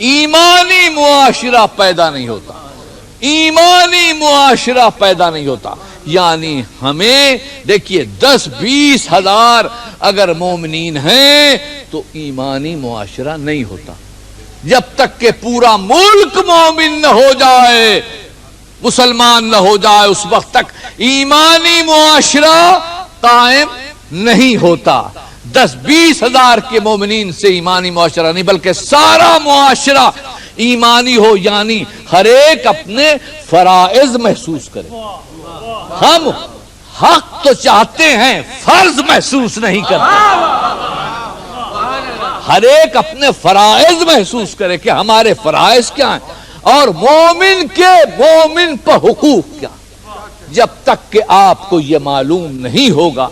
ایمانی معاشرہ پیدا نہیں ہوتا، ایمانی معاشرہ پیدا نہیں ہوتا۔ یعنی ہمیں دیکھیے 10-20 ہزار اگر مومنین ہیں تو ایمانی معاشرہ نہیں ہوتا۔ جب تک کہ پورا ملک مومن نہ ہو جائے، مسلمان نہ ہو جائے، اس وقت تک ایمانی معاشرہ قائم نہیں ہوتا۔ 10-20 ہزار کے مومنین سے ایمانی معاشرہ نہیں، بلکہ سارا معاشرہ ایمانی ہو، یعنی ہر ایک اپنے فرائض محسوس کرے۔ ہم حق تو چاہتے ہیں، فرض محسوس نہیں کرتے۔ ہر ایک اپنے فرائض محسوس کرے کہ ہمارے فرائض کیا ہیں اور مومن پر حقوق کیا۔ جب تک کہ آپ کو یہ معلوم نہیں ہوگا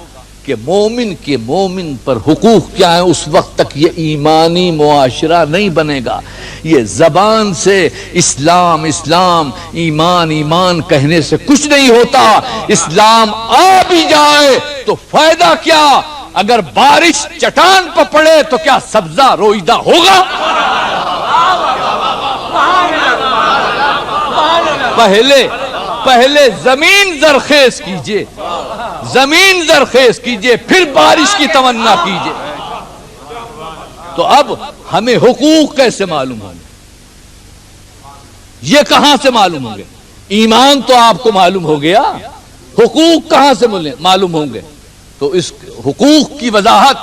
کہ مومن کے مومن پر حقوق کیا ہیں، اس وقت تک یہ ایمانی معاشرہ نہیں بنے گا۔ یہ زبان سے اسلام اسلام، ایمان ایمان کہنے سے کچھ نہیں ہوتا۔ اسلام آ بھی جائے تو فائدہ کیا؟ اگر بارش چٹان پر پڑے تو کیا سبزہ روئیدہ ہوگا؟ پہلے زمین زرخیز کیجئے، زمین زرخیز کیجئے، پھر بارش کی تمنا کیجئے۔ تو اب ہمیں حقوق کیسے معلوم ہوں گے؟ یہ کہاں سے معلوم ہوں گے؟ ایمان تو آپ کو معلوم ہو گیا، حقوق کہاں سے معلوم ہوں گے؟ تو اس حقوق کی وضاحت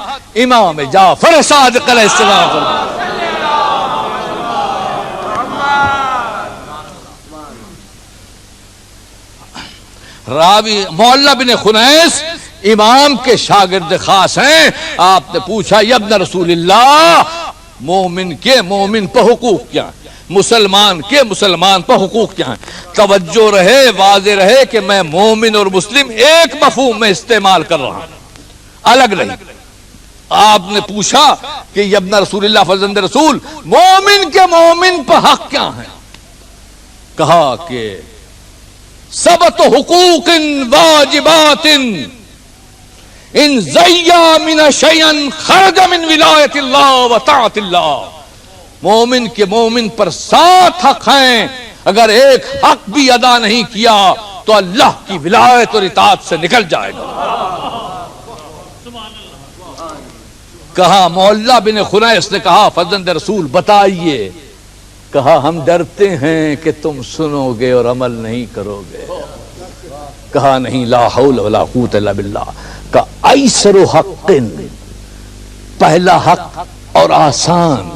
امام جعفر صادق علیہ السلام۔ راوی معلّہ بن خنیس امام کے شاگرد خاص ہیں۔ آپ نے پوچھا یا ابن رسول اللہ، مومن پر حقوق کیا ہیں؟ مسلمان کے مسلمان پر حقوق کیا ہیں؟ توجہ رہے، واضح رہے کہ میں مومن اور مسلم ایک مفہوم میں استعمال کر رہا ہوں، الگ نہیں۔ آپ نے پوچھا کہ یا ابن رسول اللہ فرزند رسول، مومن کے مومن پر حق کیا ہیں؟ کہا کہ سبت حقوق واجبات ان زیا من شیئا خرج من ولایت اللہ و طاعت اللہ۔ مومن کے مومن پر 7 حق ہیں، اگر ایک حق بھی ادا نہیں کیا تو اللہ کی ولایت اور اطاعت سے نکل جائے گا۔ کہا معلّہ بن خنیس نے کہا فرزند رسول بتائیے۔ کہا ہم ڈرتے ہیں کہ تم سنو گے اور عمل نہیں کرو گے۔ کہا نہیں، لا حول ولا قوت الا باللہ۔ کہ ایسر حق، پہلا حق اور آسان،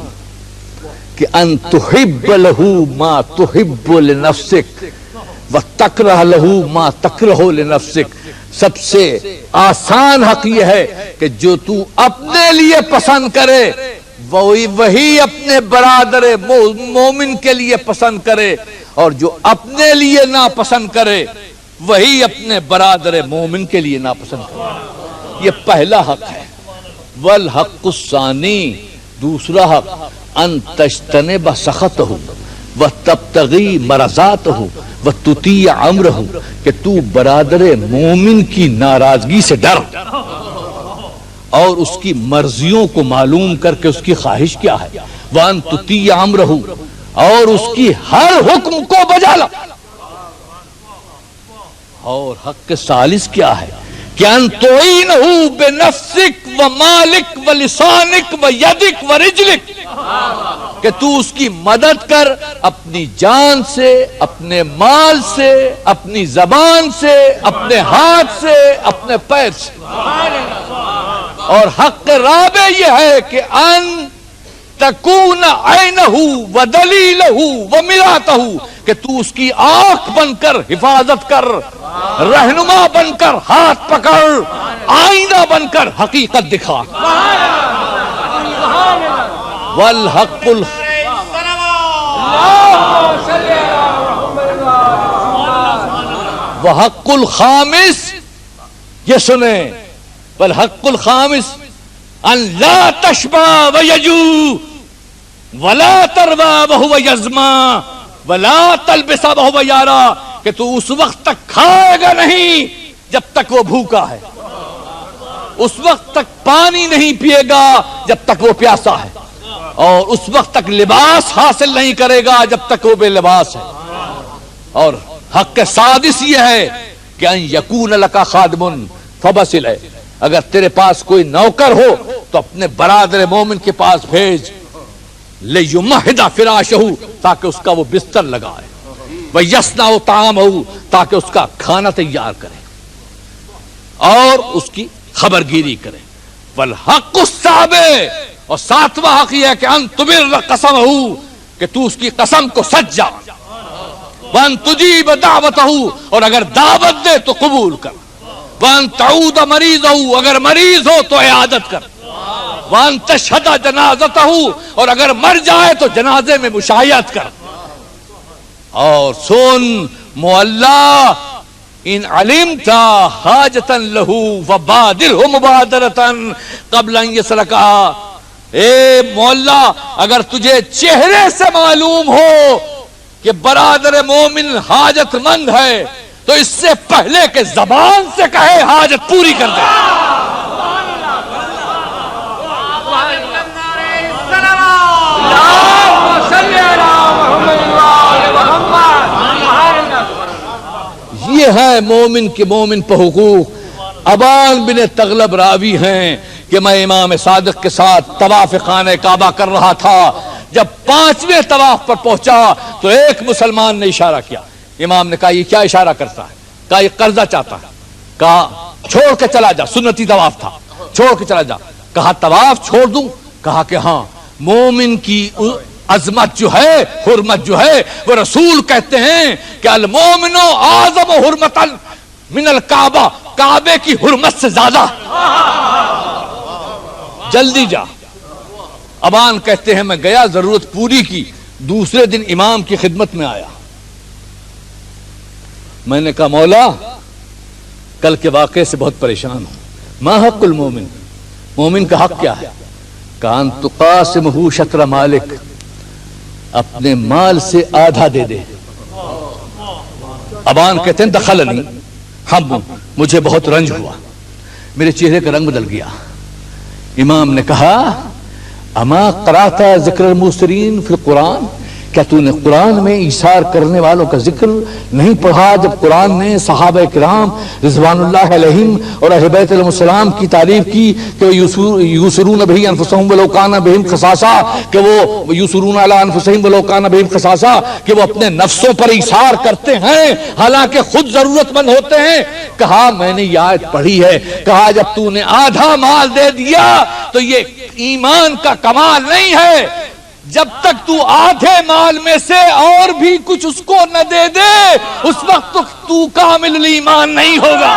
کہ ان تحب له ما تحب لنفسک وتکرہ له ما تکرہ لنفسک۔ سب سے آسان حق یہ ہے کہ جو تو اپنے لیے پسند کرے وہی اپنے برادر مومن کے لیے پسند کرے، اور جو اپنے لیے ناپسند کرے وہی اپنے برادر مومن کے لیے ناپسند کرے۔ یہ پہلا حق ہے۔ والحق الثانی، دوسرا حق، ان تجتنب سخطہ وتبتغی مرضاتہ وتطیع امرہ، کہ تو برادر مومن کی ناراضگی سے ڈر اور اس کی مرضیوں کو معلوم کر کے اس کی خواہش کیا ہے، وان تطیع امرہ، اور اس کی ہر حکم کو بجا لا۔ اور حق ثالث کیا ہے کہ ان تعینہ بنفسک و مالک و لسانک و یدک و رجلک، کہ تو اس کی مدد کر اپنی جان سے، اپنے مال سے، اپنی زبان سے، اپنے ہاتھ سے، اپنے پیر سے۔ اور حق رابع یہ ہے کہ ان تکون عینہ و دلیلہ و مراتہ، کہ تو اس کی آنکھ بن کر حفاظت کر، رہنما بن کر ہاتھ پکڑ، آئینہ بن کر حقیقت دکھا۔ والحق وحق الخامس، یہ سنیں، والحق الخامس ان لا تشبع ویجو ولا تروا وهو یزما ولا تلبس وهو یارا، کہ تو اس وقت تک کھائے گا نہیں جب تک وہ بھوکا ہے، اس وقت تک پانی نہیں پیے گا جب تک وہ پیاسا ہے، اور اس وقت تک لباس حاصل نہیں کرے گا جب تک وہ بے لباس ہے. اور حق سادس یہ ہے کہ ان یکون لک خادم فبصل ہے، اگر تیرے پاس کوئی نوکر ہو تو اپنے برادر مومن کے پاس بھیج، لیمہد فراشہ، تاکہ اس کا وہ بستر لگائے، ویصنع طعامہ، تاکہ اس کا کھانا تیار کرے اور اس کی خبرگیری کرے. والحق السابع، اور ساتواں حق یہ ہے کہ ان تبر قسمہ، کہ تو اس کی قسم کو سچ جا، وان تجیب دعوتہ، اور اگر دعوت دے تو قبول کر، وان تعود مریضہ، اگر مریض ہو تو عیادت کر، وان تشہد جنازتہ، اور اگر مر جائے تو جنازے میں مشاہدت کر. اور سن معلا ان علمت حاجتا لہ فبادرہ مبادرتا قبل ان یسرکہا، اے مولا اگر تجھے چہرے سے معلوم ہو کہ برادر مومن حاجت مند ہے تو اس سے پہلے کہ زبان سے کہے حاجت پوری کر دے. یہ ہے مومن کے مومن پر حقوق. ابان بن تغلب راوی ہیں کہ میں امام صادق کے ساتھ طواف خانہ کعبہ کر رہا تھا، جب 5ویں طواف پر پہنچا تو ایک مسلمان نے اشارہ کیا. امام نے کہا یہ کیا اشارہ کرتا ہے؟ کہا یہ قرضہ چاہتا ہے. کہا چھوڑ کے چلا جا، سنتی طواف تھا، چھوڑ کے چلا جا. کہا طواف چھوڑ دوں؟ کہا کہ ہاں. مومن کی عظمت جو ہے، حرمت جو ہے، وہ رسول کہتے ہیں کہ المومن اعظم حرمتا من الکعبہ، کعبے کی حرمت سے زیادہ. جلدی جا. ابان کہتے ہیں میں گیا، ضرورت پوری کی، دوسرے دن امام کی خدمت میں آیا. میں نے کہا مولا کل کے واقعے سے بہت پریشان ہوں. ما حق المومن، مومن کا حق کیا ہے؟ کان تقاسمہ شطر مالک، اپنے مال سے آدھا دے دے. ابان کہتے ہیں دخلنی ہم، مجھے بہت رنج ہوا، میرے چہرے کا رنگ بدل گیا. امام نے کہا اما قرأت ذکر الموسرین فی القرآن، کیا تو نے قرآن میں ایثار کرنے والوں کا ذکر نہیں پڑھا جب قرآن نے صحابہ کرام رضوان اللہ علیہم اور اہل بیت علیہ السلام کی تعریف کی کہ یوسرون بہ انفسہم ولو کان بہم خصاصہ، کہ وہ یوسرون علی انفسہم ولو کان بہم خصاصہ، کہ وہ اپنے نفسوں پر ایثار کرتے ہیں حالانکہ خود ضرورت مند ہوتے ہیں. کہا میں نے یہ آیت پڑھی ہے. کہا جب تو نے آدھا مال دے دیا تو یہ ایمان کا کمال نہیں ہے. جب تک تو آدھے مال میں سے اور بھی کچھ اس کو نہ دے دے اس وقت تو کامل ایمان نہیں ہوگا.